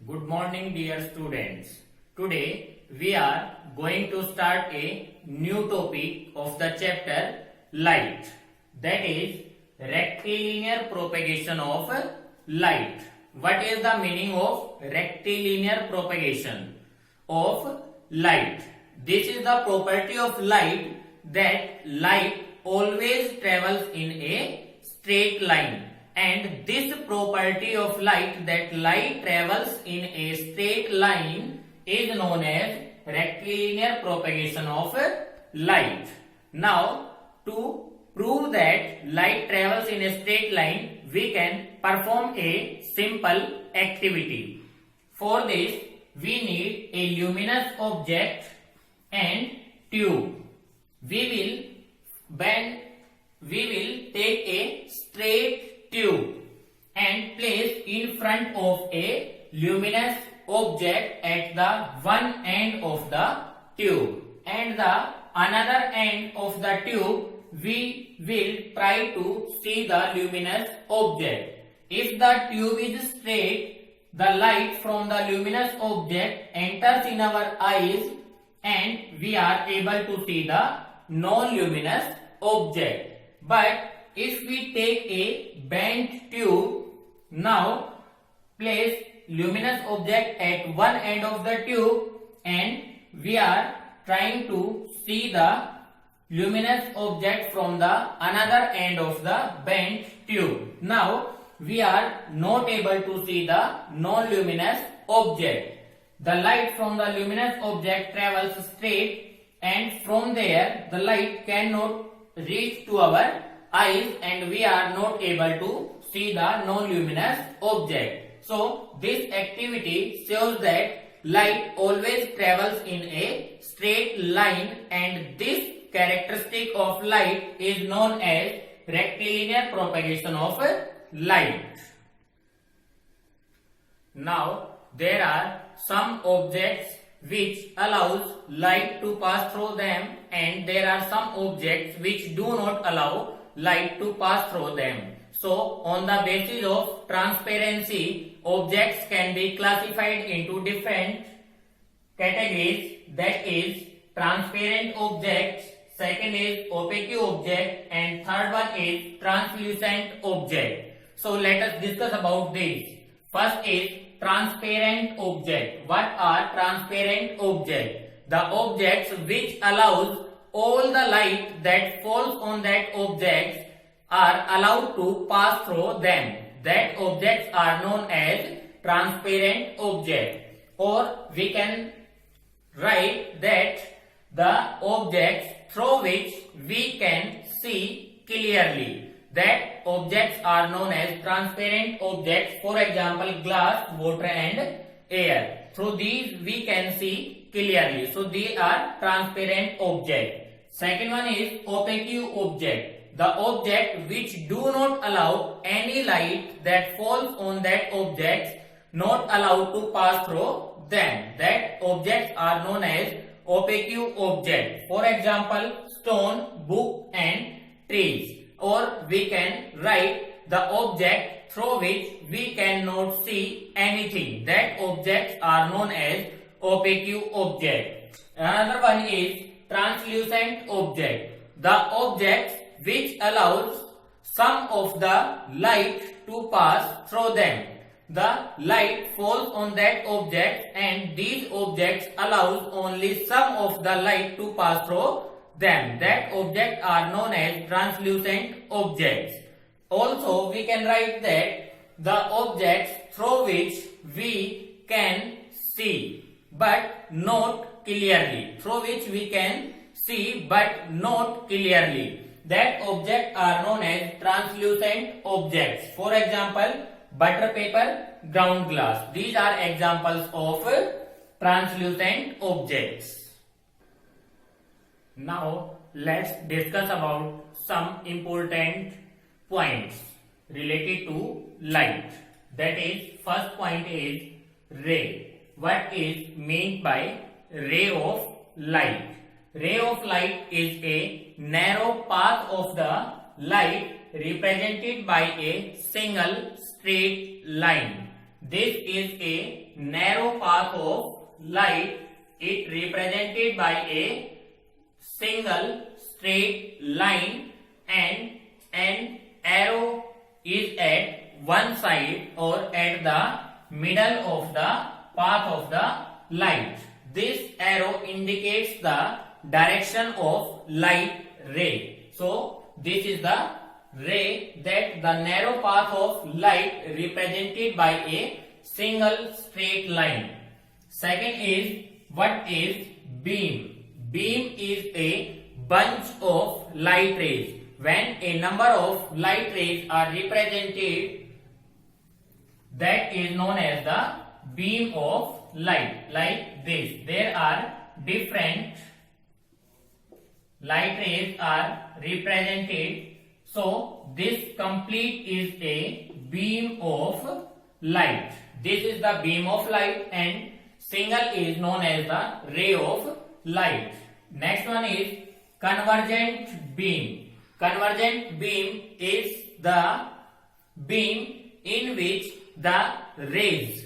Good morning, dear students. Today we are going to start a new topic of the chapter light, that is rectilinear propagation of light. What is the meaning of rectilinear propagation of light? This is the property of light that light always travels in a straight line. And this property of light that light travels in a straight line is known as rectilinear propagation of light. Now, to prove that light travels in a straight line, we can perform a simple activity. For this, we need a luminous object and tube. We will take a straight tube and place in front of a luminous object at the one end of the tube, and the another end of the tube we will try to see the luminous object. If the tube is straight, the light from the luminous object enters in our eyes and we are able to see the non-luminous object. But if we take a bent tube, now place luminous object at one end of the tube and we are trying to see the luminous object from the another end of the bent tube. Now we are not able to see the non-luminous object. The light from the luminous object travels straight, and from there the light cannot reach to our eyes and we are not able to see the non-luminous object. So this activity shows that light always travels in a straight line, and this characteristic of light is known as rectilinear propagation of light. Now there are some objects which allows light to pass through them, and there are some objects which do not allow light to pass through them. So on the basis of transparency, objects can be classified into different categories, that is transparent objects, second is opaque object, and third one is translucent object. So let us discuss about this. First is transparent object. What are transparent objects? The objects which allows all the light that falls on that objects are allowed to pass through them. That objects are known as transparent object. Or we can write that the objects through which we can see clearly. That objects are known as transparent objects. For example, glass, water and air. Through these we can see clearly. So they are transparent objects. Second one is opaque object. The object which do not allow any light that falls on that object, not allowed to pass through them. That objects are known as opaque object. For example, stone, book and trees. Or we can write the object through which we cannot see anything. That objects are known as opaque object. Another one is translucent object. The objects which allows some of the light to pass through them. The light falls on that object and these objects allows only some of the light to pass through them. That objects are known as translucent objects. Also we can write that the objects through which we can see but not clearly. Through which we can see but not clearly. That objects are known as translucent objects. For example, butter paper, ground glass. These are examples of translucent objects. Now let's discuss about some important points related to light. That is, first point is ray. What is meant by ray of light? Ray of light is a narrow path of the light represented by a single straight line. this is a narrow path of light. It represented by a single straight line and an arrow is at one side or at the middle of the path of the light. This arrow indicates the direction of light ray. So this is the ray, that the narrow path of light represented by a single straight line. Second is, what is beam? Beam is a bunch of light rays. When a number of light rays are represented, that is known as the beam of light. Like this, there are different light rays are represented. So this complete is a beam of light. This is the beam of light and single is known as the ray of light. Next one is convergent beam. Convergent beam is the beam in which the rays,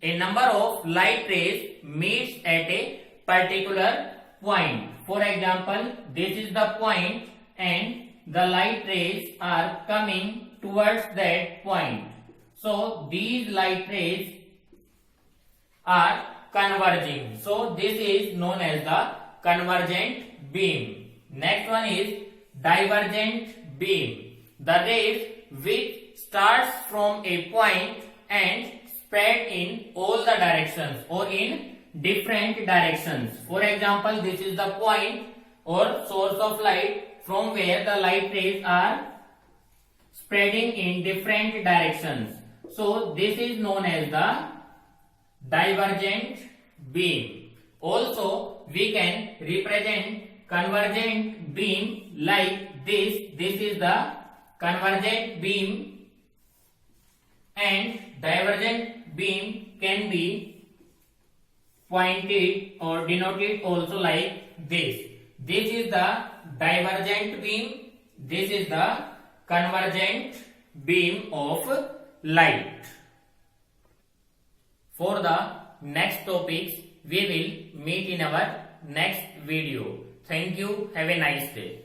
a number of light rays meets at a particular point. For example, this is the point and the light rays are coming towards that point. So these light rays are converging. So this is known as the convergent beam. Next one is divergent beam. The rays which starts from a point and spread in all the directions or in different directions. For example, this is the point or source of light from where the light rays are spreading in different directions. So this is known as the divergent beam. Also, we can represent convergent beam like this. This is the convergent beam and divergent beam can be pointed or denoted also like this. This is the divergent beam. This is the convergent beam of light. For the next topics, we will meet in our next video. Thank you. Have a nice day.